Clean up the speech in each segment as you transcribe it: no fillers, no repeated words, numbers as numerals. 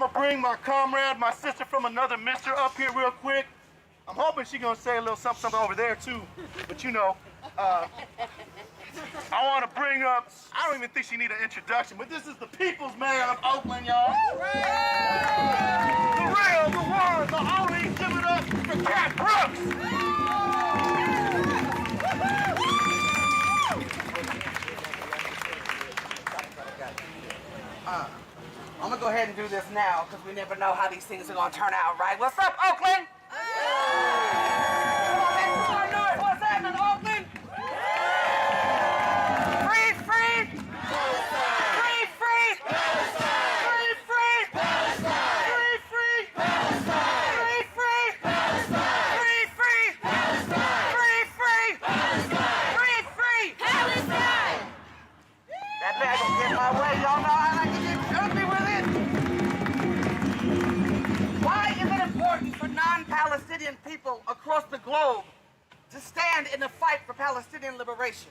I'm gonna bring my comrade, my sister from another mister up here real quick. I'm hoping she's gonna say a little something over there too, but you know, I wanna bring up, I don't even think she need an introduction, but this is the people's mayor of Oakland, y'all. The real, the one, the only, give it up for Cat Brooks. I'm gonna go ahead and do this now because we never know how these things are gonna turn out, right? What's up, Oakland? Come on, make some more noise. What's happening, Oakland? Free, free! Palestine! Free, free! Palestine! Free, free! Palestine! Free, free! Palestine! Free, free! Palestine! Free, free! Palestine! Free, free! Palestine! Free, free! Palestine! That bag will get my way. Y'all know I like to get ugly with it. Why is it important for non-Palestinian people across the globe to stand in the fight for Palestinian liberation?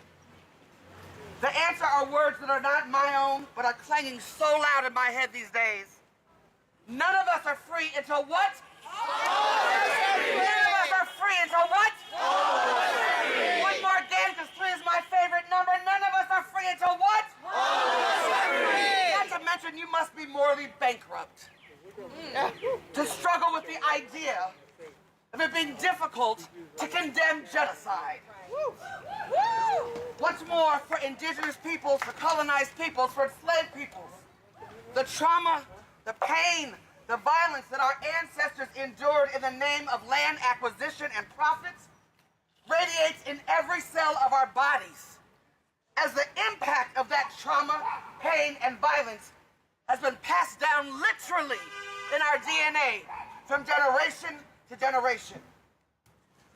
The answer are words that are not my own, but are clanging so loud in my head these days. None of us are free until what? None of us are free until what? One more again, because 3 is my favorite number. None of us are free until what? Not to mention, you must be morally bankrupt to struggle with the idea of it being difficult to condemn genocide. What's more, for indigenous peoples, for colonized peoples, for enslaved peoples, the trauma, the pain, the violence that our ancestors endured in the name of land acquisition and profits radiates in every cell of our bodies, as the impact of that trauma, pain, and violence has been passed down literally in our DNA from generation to generation.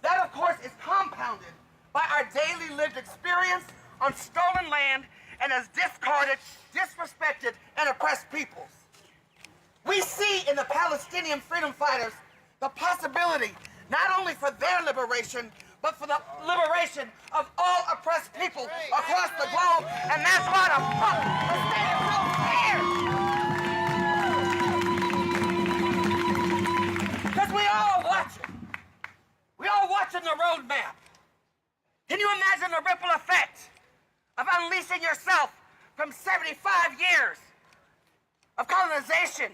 That, of course, is compounded by our daily lived experience on stolen land and as discarded, disrespected, and oppressed peoples. We see in the Palestinian freedom fighters the possibility not only for their liberation, but for the liberation of all oppressed people across the globe, and that's why the fuck we're standing so scared. Because we all watching. We all watching the roadmap. Can you imagine the ripple effect of unleashing yourself from 75 years of colonization,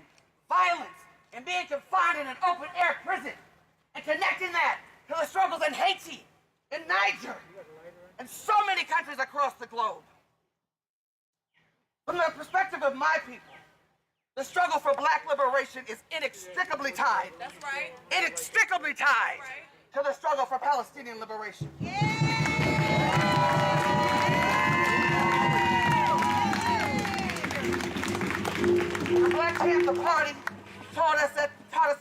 violence, and being confined in an open-air prison, and connecting that to the struggles in Haiti, in Niger, and so many countries across the globe? From the perspective of my people, the struggle for black liberation is inextricably tied. That's right. Inextricably tied That's right. to the struggle for Palestinian liberation. The Black Panther Party taught us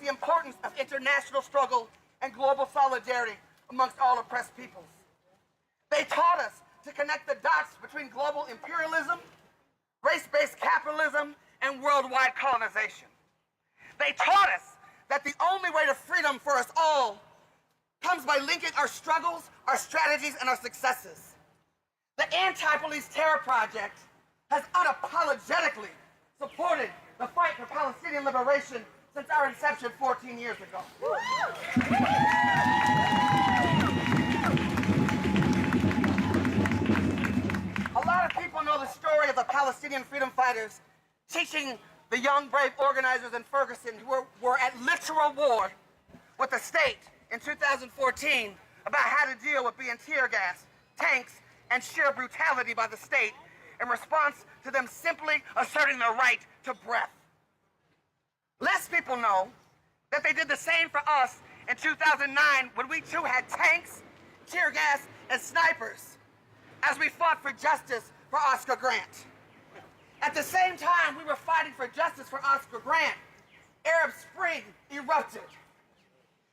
the importance of international struggle and global solidarity amongst all oppressed peoples. They taught us to connect the dots between global imperialism, race-based capitalism, and worldwide colonization. They taught us that the only way to freedom for us all comes by linking our struggles, our strategies, and our successes. The Anti-Police Terror Project has unapologetically supported the fight for Palestinian liberation since our inception 14 years ago. A lot of people know the story of the Palestinian freedom fighters teaching the young, brave organizers in Ferguson who were at literal war with the state in 2014 about how to deal with being tear gas, tanks, and sheer brutality by the state in response to them simply asserting their right to breath. Less people know that they did the same for us in 2009 when we too had tanks, tear gas, and snipers as we fought for justice for Oscar Grant. At the same time we were fighting for justice for Oscar Grant, Arab Spring erupted.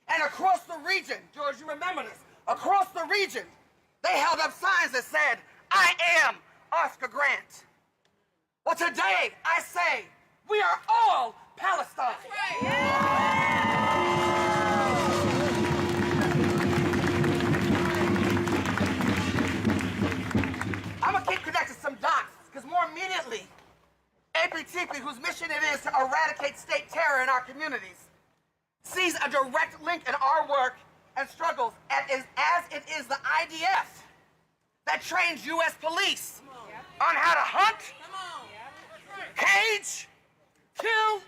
And across the region, George, you remember this, across the region, they held up signs that said, "I am Oscar Grant." Well, today I say, we are all Palestine. That's right. I'm gonna keep connecting some dots, because more immediately, APTP, whose mission it is to eradicate state terror, communities, sees a direct link in our work and struggles, as it is the IDF that trains U.S. police on how to hunt, cage, kill,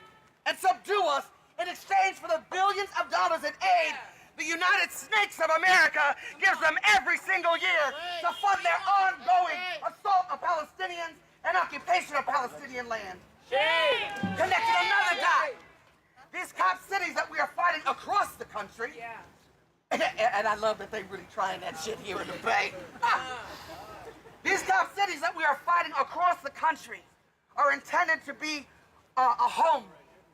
and subdue us in exchange for the billions of dollars in aid the United States of America gives them every single year to fund their ongoing assault of Palestinians and occupation of Palestinian land. Connecting another dot. These cop cities that we are fighting across the country, and I love that they really trying that shit here in the Bay. These cop cities that we are fighting across the country are intended to be a home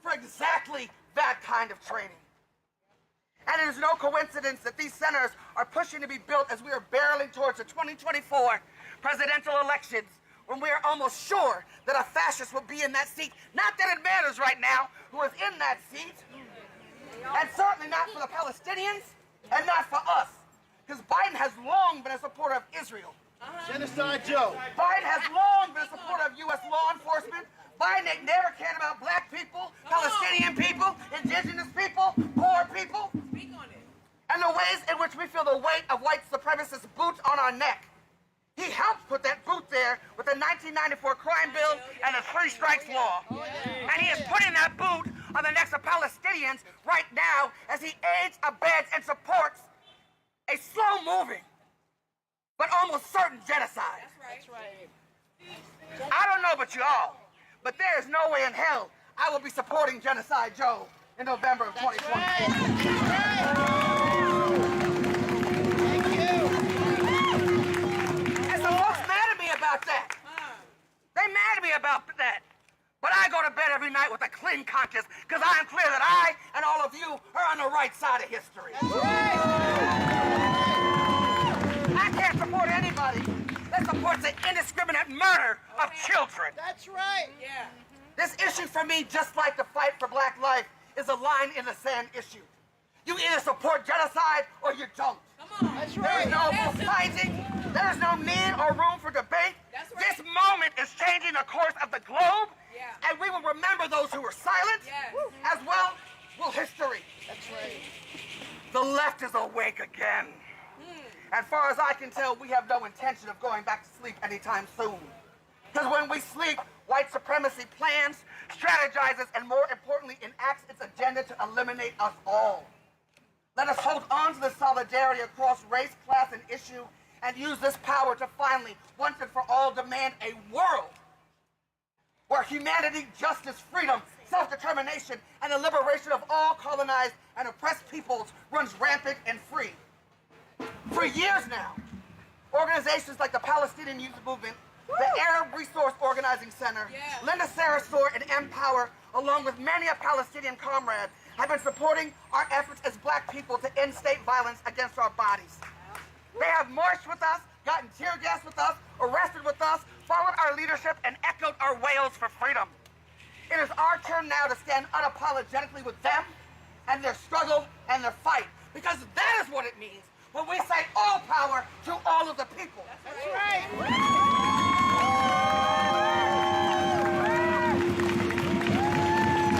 for exactly that kind of training. And it is no coincidence that these centers are pushing to be built as we are barreling towards the 2024 presidential elections, when we are almost sure that a fascist will be in that seat. Not that it matters right now who is in that seat, and certainly not for the Palestinians, and not for us, because Biden has long been a supporter of Israel. Genocide Joe. Biden has long been a supporter of U.S. law enforcement. Biden ain't never cared about black people, Palestinian people, indigenous people, poor people, and the ways in which we feel the weight of white supremacist boots on our neck. He helped put that boot there with the 1994 crime bill and the three strikes law. And he is putting that boot on the necks of Palestinians right now as he aids, abets, and supports a slow-moving but almost certain genocide. That's right. I don't know about y'all, but there is no way in hell I will be supporting Genocide Joe in November of 2024. About that. They mad at me about that. But I go to bed every night with a clean conscience because I am clear that I and all of you are on the right side of history. I can't support anybody that supports the indiscriminate murder of children. That's right. Yeah. This issue for me, just like the fight for black life, is a line in the sand issue. You either support genocide or you don't. Come on. That's There right. is no more fighting. There is no need or room for debate. That's right. This moment is changing the course of the globe, Yeah. and we will remember those who were silent, Yes. as well will history. That's right. The left is awake again. As far as I can tell, we have no intention of going back to sleep anytime soon. Because when we sleep, white supremacy plans, strategizes, and more importantly, enacts its agenda to eliminate us all. Let us hold on to the solidarity across race, class, and issue, and use this power to finally, once and for all, demand a world where humanity, justice, freedom, self-determination, and the liberation of all colonized and oppressed peoples runs rampant and free. For years now, organizations like the Palestinian Youth Movement, the Arab Resource Organizing Center, Yeah. Linda Sarasor, and Empower, along with many of Palestinian comrades, have been supporting our efforts as black people to end state violence against our bodies. They have marched with us, gotten tear gas with us, arrested with us, followed our leadership, and echoed our wails for freedom. It is our turn now to stand unapologetically with them and their struggle and their fight, because that is what it means when we say all power to all of the people. That's right.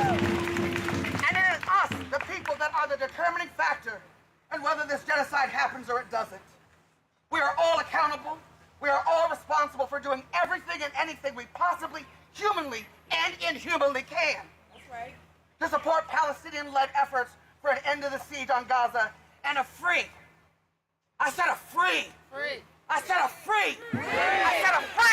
And it is us, the people, that are the determining factor in whether this genocide happens or it doesn't. We are all accountable. We are all responsible for doing everything and anything we possibly, humanly, and inhumanly can That's right. to support Palestinian-led efforts for an end to the siege on Gaza and a free. I said a free. Free. I said a free. I said a free.